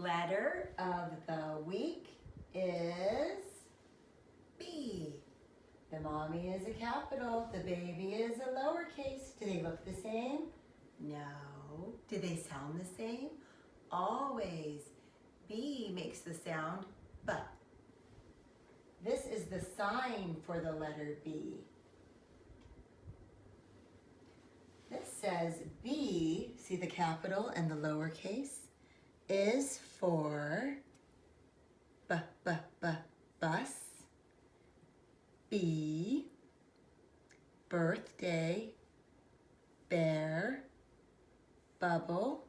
letter of the week is B. The mommy is a capital, the baby is a lowercase. Do they look the same? No. Do they sound the same? Always. B makes the sound B. This is the sign for the letter B. This says B, see the capital and the lowercase, is for bus. B, birthday, bear, bubble,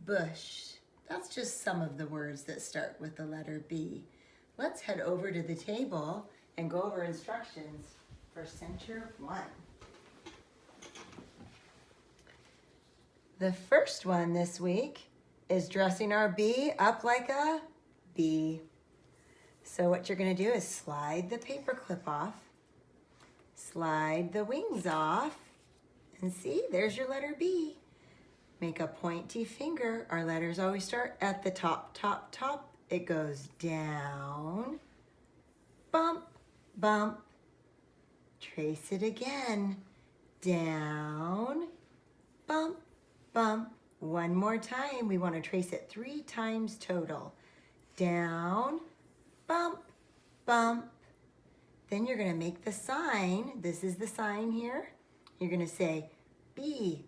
bush. That's just some of the words that start with the letter B. Let's head over to the table and go over instructions for Center 1. The first one this week is dressing our B up like a bee. So what you're going to do is slide the paper clip off, slide the wings off, and see, there's your letter B. Make a pointy finger. Our letters always start at the top, top, top. It goes down, bump, bump. Trace it again, down, bump, bump. One more time. We want to trace it 3 times total. Down, bump, bump. Then you're going to make the sign. This is the sign here. You're going to say B,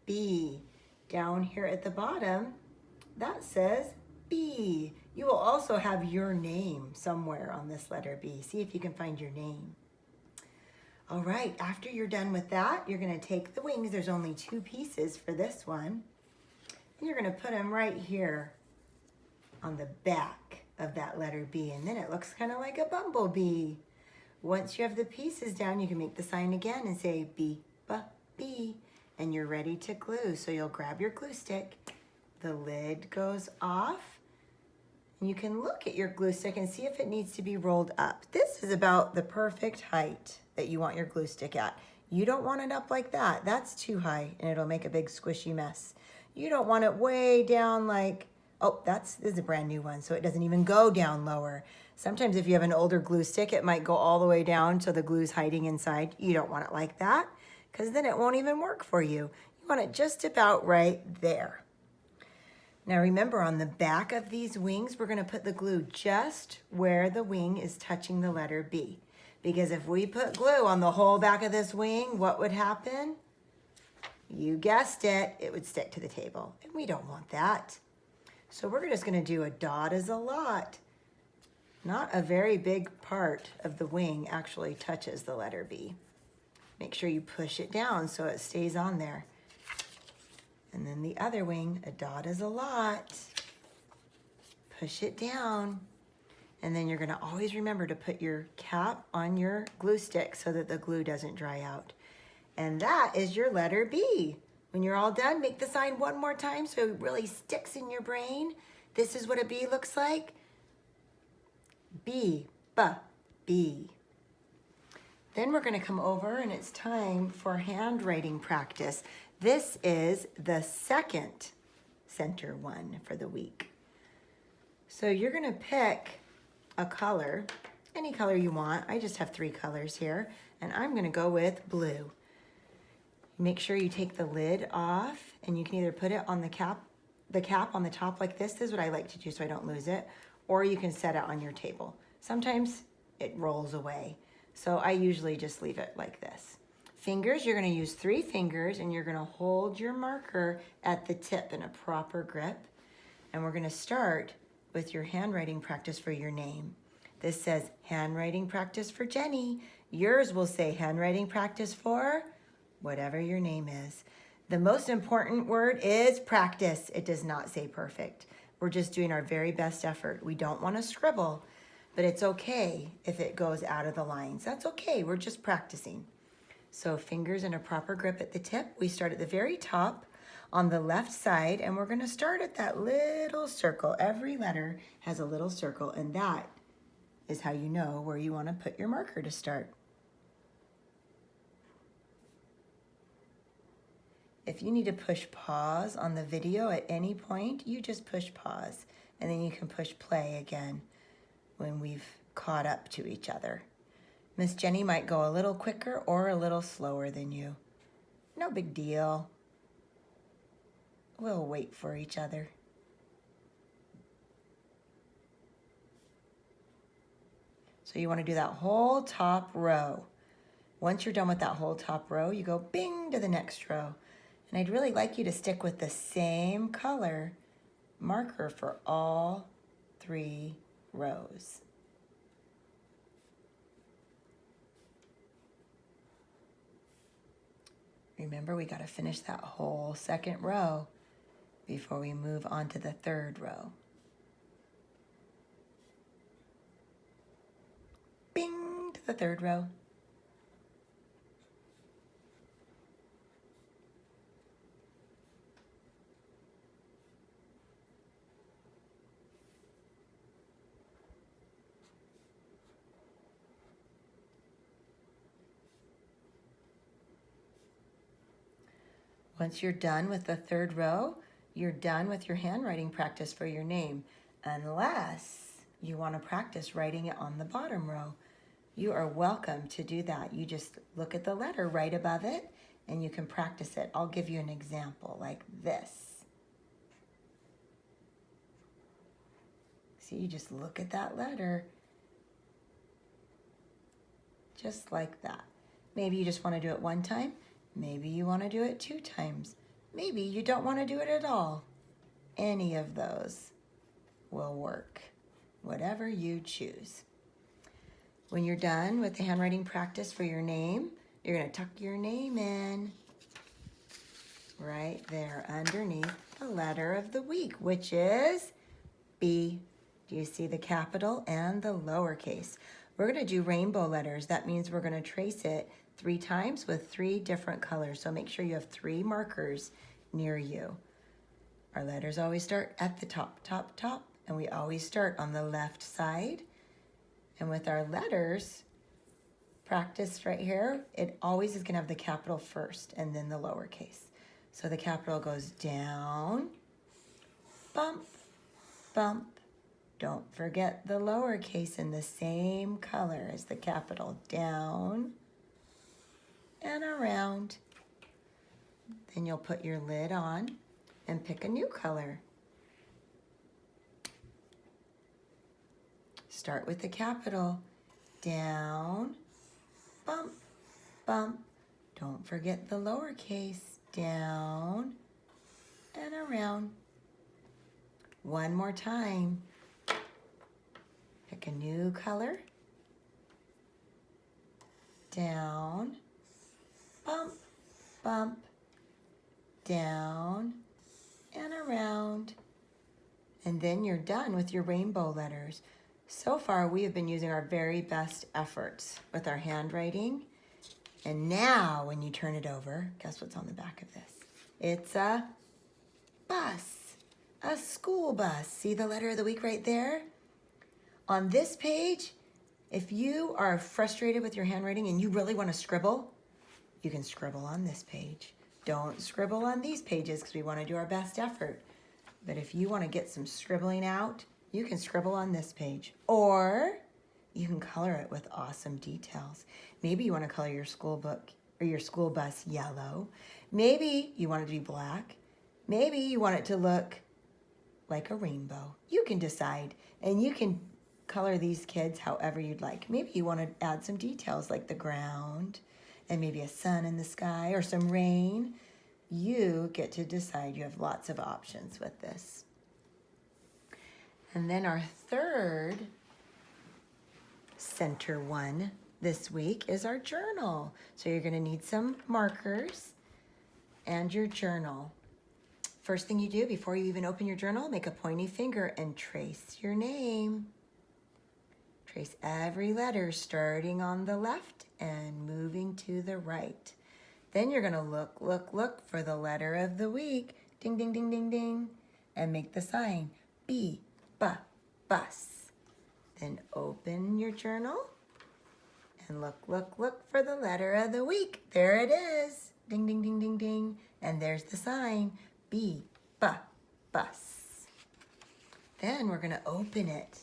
B. Down here at the bottom, that says B. You will also have your name somewhere on this letter B. See if you can find your name. All right, after you're done with that, you're going to take the wings. There's only 2 pieces for this one. And you're going to put them right here on the back of that letter B, and then it looks kind of like a bumblebee. Once you have the pieces down, you can make the sign again and say B, B, and you're ready to glue. So you'll grab your glue stick, the lid goes off, and you can look at your glue stick and see if it needs to be rolled up. This is about the perfect height that you want your glue stick at. You don't want it up like that. That's too high, and it'll make a big squishy mess. You don't want it way down like, oh, this is a brand new one, so it doesn't even go down lower. Sometimes if you have an older glue stick, it might go all the way down so the glue's hiding inside. You don't want it like that, because then it won't even work for you. You want it just about right there. Now remember, on the back of these wings, we're gonna put the glue just where the wing is touching the letter B. Because if we put glue on the whole back of this wing, what would happen? You guessed it, it would stick to the table, and we don't want that. So we're just gonna do a dot is a lot. Not a very big part of the wing actually touches the letter B. Make sure you push it down so it stays on there. And then the other wing, a dot is a lot. Push it down. And then you're gonna always remember to put your cap on your glue stick so that the glue doesn't dry out. And that is your letter B. When you're all done, make the sign one more time so it really sticks in your brain. This is what a B looks like. B, B. Then we're gonna come over and it's time for handwriting practice. This is the second Center 1 for the week. So you're gonna pick a color, any color you want. I just have 3 colors here, and I'm gonna go with blue. Make sure you take the lid off, and you can either put it on the cap on the top like this. This is what I like to do so I don't lose it, or you can set it on your table. Sometimes it rolls away, so I usually just leave it like this. Fingers, you're gonna use 3 fingers, and you're gonna hold your marker at the tip in a proper grip, and we're gonna start with your handwriting practice for your name. This says handwriting practice for Jenny. Yours will say handwriting practice for whatever your name is. The most important word is practice. It does not say perfect. We're just doing our very best effort. We don't want to scribble, but it's okay if it goes out of the lines. That's okay, we're just practicing. So fingers in a proper grip at the tip. We start at the very top on the left side, and we're gonna start at that little circle. Every letter has a little circle, and that is how you know where you wanna put your marker to start. If you need to push pause on the video at any point, you just push pause, and then you can push play again when we've caught up to each other. Miss Jenny might go a little quicker or a little slower than you. No big deal. We'll wait for each other. So you want to do that whole top row. Once you're done with that whole top row, you go bing to the next row. And I'd really like you to stick with the same color marker for all 3 rows. Remember, we got to finish that whole second row before we move on to the 3rd row. Bing to the 3rd row. Once you're done with the 3rd row, you're done with your handwriting practice for your name, unless you want to practice writing it on the bottom row. You are welcome to do that. You just look at the letter right above it and you can practice it. I'll give you an example like this. See, you just look at that letter just like that. Maybe you just want to do it 1 time. Maybe you want to do it 2 times. Maybe you don't want to do it at all. Any of those will work, whatever you choose. When you're done with the handwriting practice for your name, you're going to tuck your name in right there underneath the letter of the week, which is B. Do you see the capital and the lowercase? We're going to do rainbow letters. That means we're going to trace it 3 times with 3 different colors. So make sure you have 3 markers near you. Our letters always start at the top, top, top, and we always start on the left side. And with our letters, practice right here, it always is going to have the capital first and then the lowercase. So the capital goes down, bump, bump. Don't forget the lowercase in the same color as the capital, down and around. Then you'll put your lid on and pick a new color. Start with the capital, down, bump, bump. Don't forget the lowercase, down and around. One more time. Pick a new color, down, bump, bump, down and around. And then you're done with your rainbow letters. So far, we have been using our very best efforts with our handwriting. And now, when you turn it over, guess what's on the back of this? It's a bus, a school bus. See the letter of the week right there? On this page, if you are frustrated with your handwriting and you really want to scribble, you can scribble on this page. Don't scribble on these pages because we want to do our best effort. But if you want to get some scribbling out, you can scribble on this page. Or you can color it with awesome details. Maybe you want to color your school book or your school bus yellow. Maybe you want it to be black. Maybe you want it to look like a rainbow. You can decide, and you can color these kids however you'd like. Maybe you want to add some details like the ground and maybe a sun in the sky or some rain. You get to decide. You have lots of options with this. And then our third center one this week is our journal. So you're going to need some markers and your journal. First thing you do before you even open your journal, make a pointy finger and trace your name. Trace every letter starting on the left and moving to the right. Then you're going to look for the letter of the week. Ding, ding, ding, ding, ding. And make the sign. B, bus. Then open your journal and look for the letter of the week. There it is. Ding, ding, ding, ding, ding. And there's the sign, B, bus. Then we're gonna open it.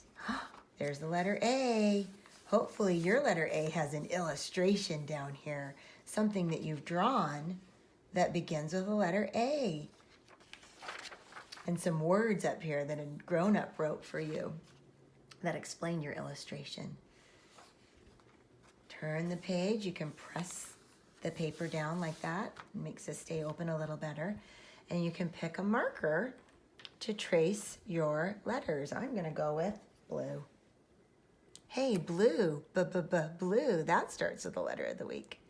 There's the letter A. Hopefully your letter A has an illustration down here, something that you've drawn that begins with the letter A. And some words up here that a grown-up wrote for you that explain your illustration. Turn the page. You can press the paper down like that. It makes it stay open a little better. And you can pick a marker to trace your letters. I'm gonna go with blue. Hey, blue, blue. That starts with the letter of the week.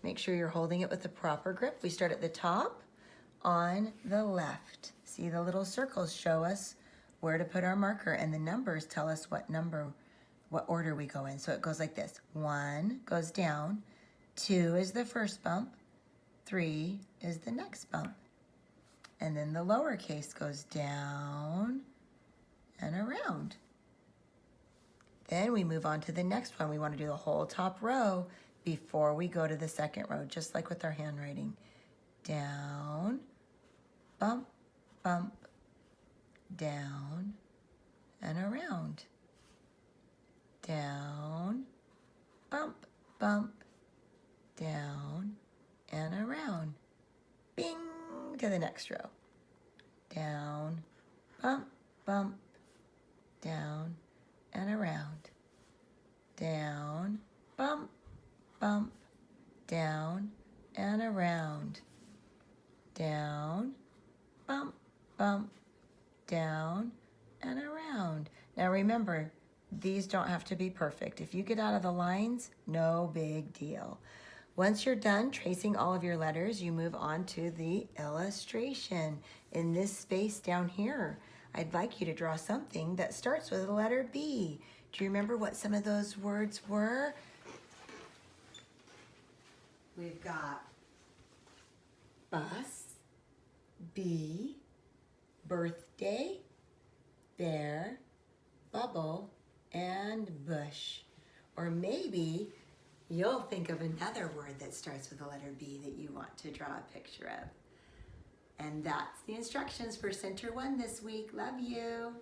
Make sure you're holding it with the proper grip. We start at the top on the left. See, the little circles show us where to put our marker, and the numbers tell us what order we go in. So it goes like this. 1 goes down, 2 is the first bump, 3 is the next bump. And then the lowercase goes down and around. Then we move on to the next one. We want to do the whole top row before we go to the second row, just like with our handwriting. Down, bump, bump, down, and around. Down, bump, bump, down, and around. Bing, to the next row. Down, bump, bump, down, and around. Down, bump, bump, down, and around. Down, bump, bump, down, and around. Now remember, these don't have to be perfect. If you get out of the lines, no big deal. Once you're done tracing all of your letters, you move on to the illustration. In this space down here, I'd like you to draw something that starts with the letter B. Do you remember what some of those words were? We've got bus, bee, birthday, bear, bubble, and bush. Or maybe you'll think of another word that starts with the letter B that you want to draw a picture of. And that's the instructions for Center 1 this week. Love you.